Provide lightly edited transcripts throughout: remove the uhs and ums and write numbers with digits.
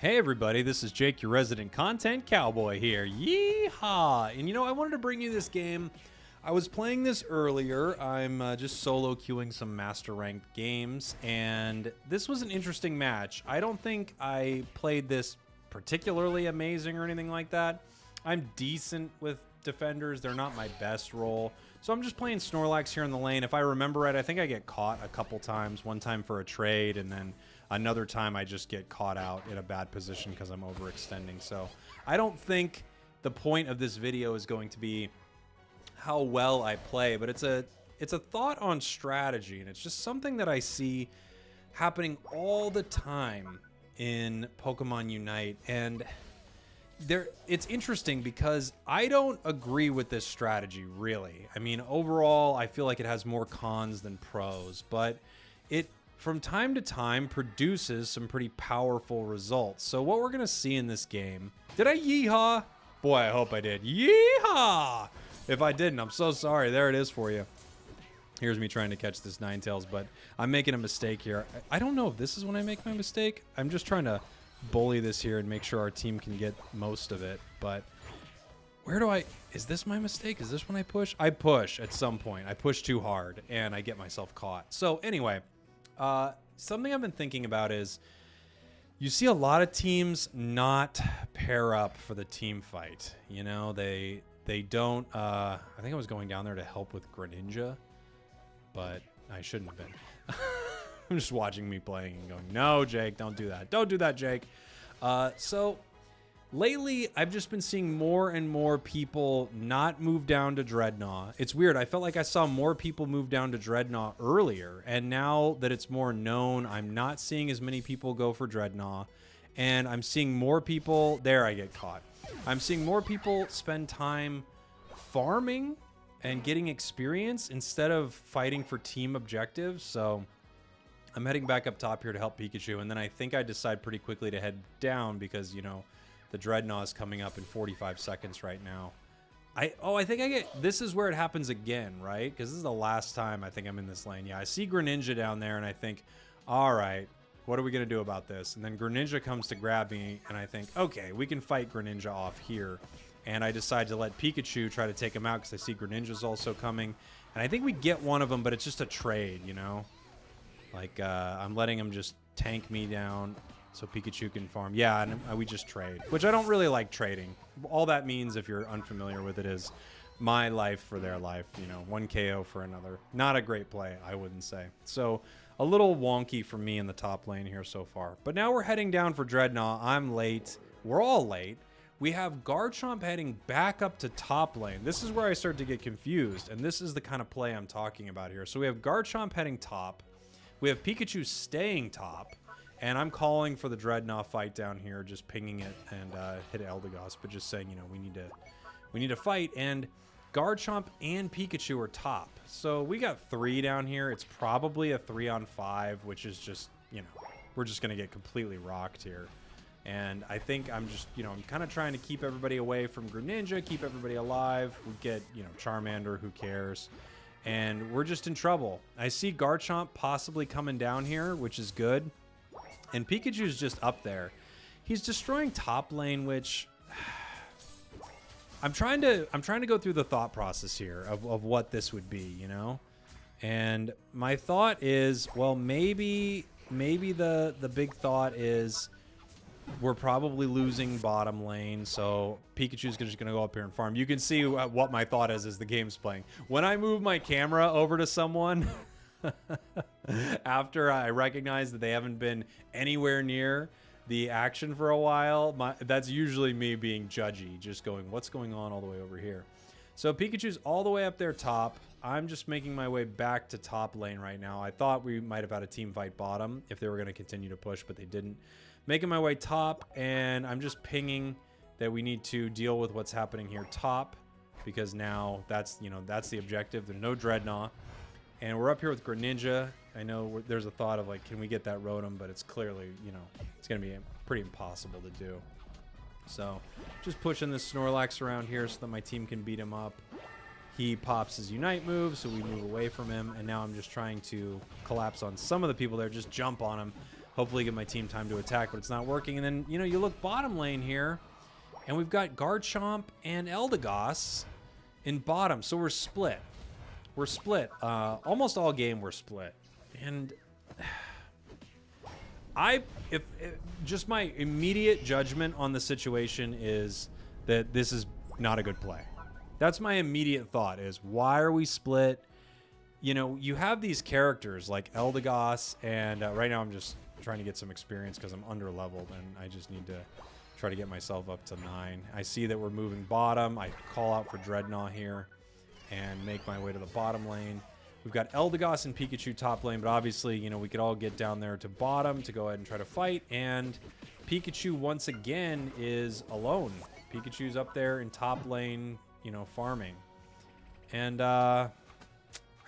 Hey everybody, this is Jake, your resident content cowboy here. Yeehaw! And I wanted to bring you this game. I was playing this earlier. I'm just solo queuing some master ranked games, and this was an interesting match. I don't think I played this particularly amazing or anything like that. I'm decent with defenders. They're not my best role. So I'm just playing Snorlax here in the lane. If I remember right, I think I get caught a couple times. One time for a trade, and then another time I just get caught out in a bad position because I'm overextending. So I don't think the point of this video is going to be how well I play, but it's a thought on strategy, and it's just something that I see happening all the time in Pokemon Unite. And it's interesting because I don't agree with this strategy, really. I mean, overall, I feel like it has more cons than pros, but it, from time to time, produces some pretty powerful results. So what we're going to see in this game... Did I yeehaw? Boy, I hope I did. Yeehaw! If I didn't, I'm so sorry. There it is for you. Here's me trying to catch this Ninetales, but I'm making a mistake here. I don't know if this is when I make my mistake. I'm just trying to bully this here and make sure our team can get most of it. But where do I... Is this my mistake? Is this when I push? I push at some point. I push too hard, and I get myself caught. So anyway, something I've been thinking about is you see a lot of teams not pair up for the team fight. You know, they don't... I think I was going down there to help with Greninja, but I shouldn't have been. I'm just watching me playing and going, no, Jake, don't do that. Don't do that, Jake. So lately, I've just been seeing more and more people not move down to Dreadnought. It's weird. I felt like I saw more people move down to Dreadnought earlier. And now that it's more known, I'm not seeing as many people go for Dreadnought. And I'm seeing more people... There, I get caught. I'm seeing more people spend time farming and getting experience instead of fighting for team objectives. So I'm heading back up top here to help Pikachu, and then I think I decide pretty quickly to head down because, you know, the Dreadnought is coming up in 45 seconds right now. I think I get... This is where it happens again, right? Because this is the last time I think I'm in this lane. Yeah, I see Greninja down there, and I think, all right, what are we going to do about this? And then Greninja comes to grab me, and I think, okay, we can fight Greninja off here. And I decide to let Pikachu try to take him out because I see Greninja's also coming. And I think we get one of them, but it's just a trade, you know? Like, I'm letting him just tank me down so Pikachu can farm. Yeah, and we just trade, which I don't really like trading. All that means, if you're unfamiliar with it, is my life for their life. You know, one KO for another. Not a great play, I wouldn't say. So a little wonky for me in the top lane here so far. But now we're heading down for Dreadnought. I'm late. We're all late. We have Garchomp heading back up to top lane. This is where I start to get confused, and this is the kind of play I'm talking about here. So we have Garchomp heading top. We have Pikachu staying top, and I'm calling for the Dreadnought fight down here, just pinging it and hit Eldegoss, but just saying, you know, we need to fight. And Garchomp and Pikachu are top, so we got 3 down here. It's probably a 3-on-5, which is just, you know, we're just gonna get completely rocked here. And I think I'm just, you know, I'm kind of trying to keep everybody away from Greninja, keep everybody alive. We get, you know, Charmander, who cares? And we're just in trouble. I see Garchomp possibly coming down here, which is good. And Pikachu's just up there. He's destroying top lane, which I'm trying to go through the thought process here of what this would be, you know? And my thought is, well, maybe the big thought is we're probably losing bottom lane, so Pikachu's just going to go up here and farm. You can see what my thought is as the game's playing. When I move my camera over to someone after I recognize that they haven't been anywhere near the action for a while, that's usually me being judgy, just going, what's going on all the way over here? So Pikachu's all the way up there top. I'm just making my way back to top lane right now. I thought we might have had a team fight bottom if they were going to continue to push, but they didn't. Making my way top, and I'm just pinging that we need to deal with what's happening here top, because now that's, you know, that's the objective. There's no Dreadnought, and we're up here with Greninja. I know there's a thought of, like, can we get that Rotom, but it's clearly, you know, it's going to be pretty impossible to do. So just pushing this Snorlax around here so that my team can beat him up. He pops his Unite move, so we move away from him, and now I'm just trying to collapse on some of the people there, just jump on him. hopefully give my team time to attack, but it's not working. And then, you know, you look bottom lane here, and we've got Garchomp and Eldegoss in bottom, so we're split. We're split. Almost all game we're split. And if just my immediate judgment on the situation is that this is not a good play. That's my immediate thought is, why are we split? You know, you have these characters like Eldegoss, and right now I'm just trying to get some experience because I'm under leveled, and I just need to try to get myself up to 9. I see that we're moving bottom. I call out for Dreadnought here and make my way to the bottom lane. We've got Eldegoss and Pikachu top lane, but obviously, you know, we could all get down there to bottom to go ahead and try to fight, and Pikachu once again is alone. Pikachu's up there in top lane, you know, farming. And I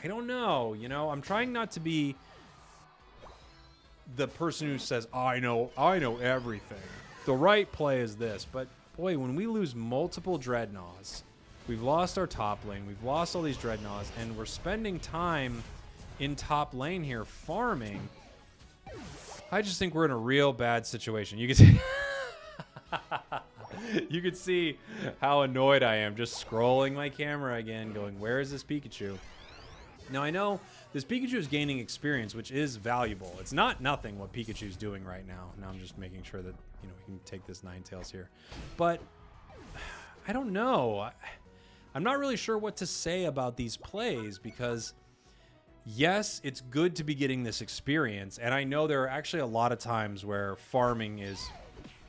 don't know, you know, I'm trying not to be the person who says, I know everything. The right play is this. But boy, when we lose multiple Dreadnoughts, we've lost our top lane, we've lost all these Dreadnoughts, and we're spending time in top lane here farming. I just think we're in a real bad situation. You can see you can see how annoyed I am just scrolling my camera again, going, where is this Pikachu? Now, I know this Pikachu is gaining experience, which is valuable. It's not nothing what Pikachu's doing right now. Now I'm just making sure that, you know, we can take this Ninetales here. But I don't know. I'm not really sure what to say about these plays because, yes, it's good to be getting this experience. And I know there are actually a lot of times where farming is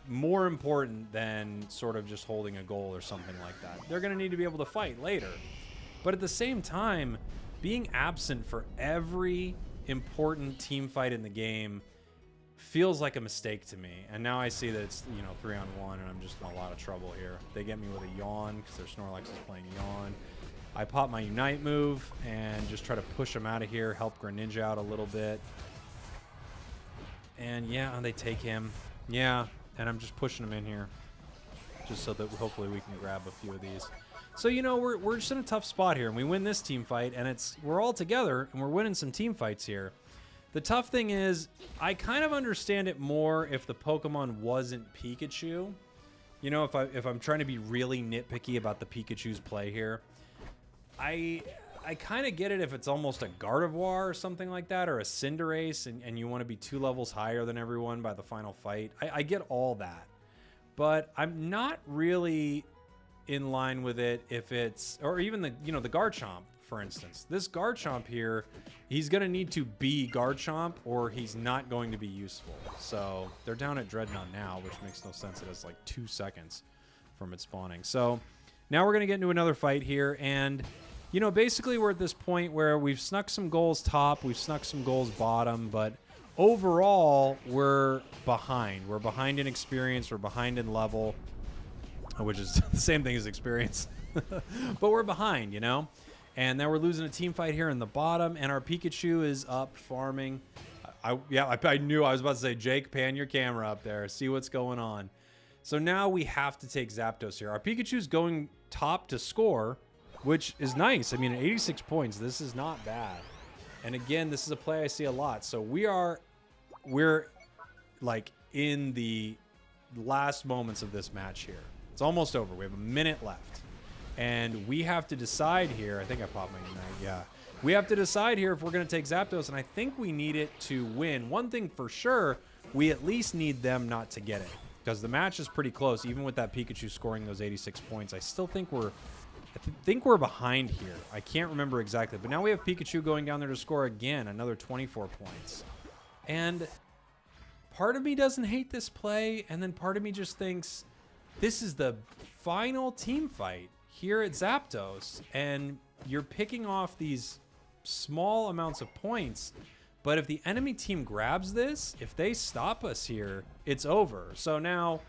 more important than sort of just holding a goal or something like that. They're going to need to be able to fight later. But at the same time, being absent for every important team fight in the game feels like a mistake to me. And now I see that it's, you know, 3-on-1, and I'm just in a lot of trouble here. They get me with a yawn because their Snorlax is playing yawn. I pop my Unite move and just try to push them out of here, help Greninja out a little bit. And yeah, they take him. Yeah, and I'm just pushing them in here just so that hopefully we can grab a few of these. So, you know, we're just in a tough spot here, and we win this team fight, and we're all together, and we're winning some team fights here. The tough thing is, I kind of understand it more if the Pokemon wasn't Pikachu. You know, if I'm trying to be really nitpicky about the Pikachu's play here, I kind of get it if it's almost a Gardevoir or something like that, or a Cinderace, and you want to be 2 levels higher than everyone by the final fight. I get all that, but I'm not really in line with it if it's, or even the, you know, the Garchomp, for instance. This Garchomp here, he's going to need to be Garchomp or he's not going to be useful. So they're down at Dreadnought now, which makes no sense. It has like 2 seconds from it spawning. So now we're going to get into another fight here. And, you know, basically we're at this point where we've snuck some goals top, we've snuck some goals bottom, but overall we're behind. We're behind in experience, we're behind in level, which is the same thing as experience. But we're behind, you know? And now we're losing a team fight here in the bottom, and our Pikachu is up farming. I knew I was about to say, Jake, pan your camera up there, see what's going on. So now we have to take Zapdos here. Our Pikachu's going top to score, which is nice. I mean, at 86 points, this is not bad. And again, this is a play I see a lot. So we're like in the last moments of this match here. It's almost over. We have a minute left. And we have to decide here. I think I popped my Unite. Yeah. We have to decide here if we're going to take Zapdos, and I think we need it to win. One thing for sure, we at least need them not to get it, because the match is pretty close. Even with that Pikachu scoring those 86 points, I still think we're behind here. I can't remember exactly, but now we have Pikachu going down there to score again, another 24 points. And part of me doesn't hate this play, and then part of me just thinks this is the final team fight here at Zapdos, and you're picking off these small amounts of points, but if the enemy team grabs this, if they stop us here, it's over. So now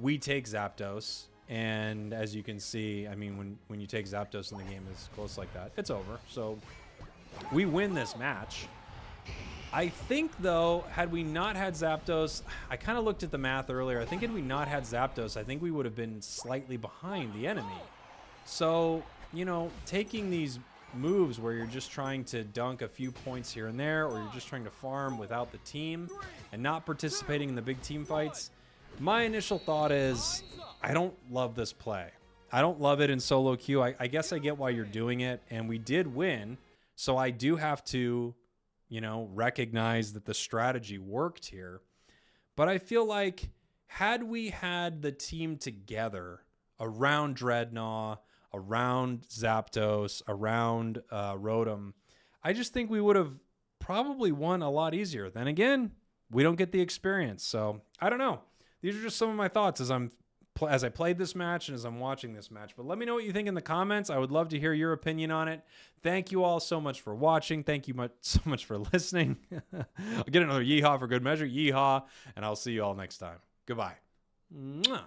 we take Zapdos, and as you can see, I mean, when you take Zapdos and the game is close like that, it's over. So we win this match. I think, though, had we not had Zapdos, I kind of looked at the math earlier. I think had we not had Zapdos, I think we would have been slightly behind the enemy. So, you know, taking these moves where you're just trying to dunk a few points here and there, or you're just trying to farm without the team and not participating in the big team fights, my initial thought is I don't love this play. I don't love it in solo queue. I guess I get why you're doing it, and we did win, so I do have to, you know, recognize that the strategy worked here. But I feel like had we had the team together around Dreadnought, around Zapdos, around Rotom, I just think we would have probably won a lot easier. Then again, we don't get the experience. So I don't know. These are just some of my thoughts as I played this match and as I'm watching this match. But let me know what you think in the comments. I would love to hear your opinion on it. Thank you all so much for watching. Thank you so much for listening. I'll get another yeehaw for good measure. Yeehaw. And I'll see you all next time. Goodbye. Mwah.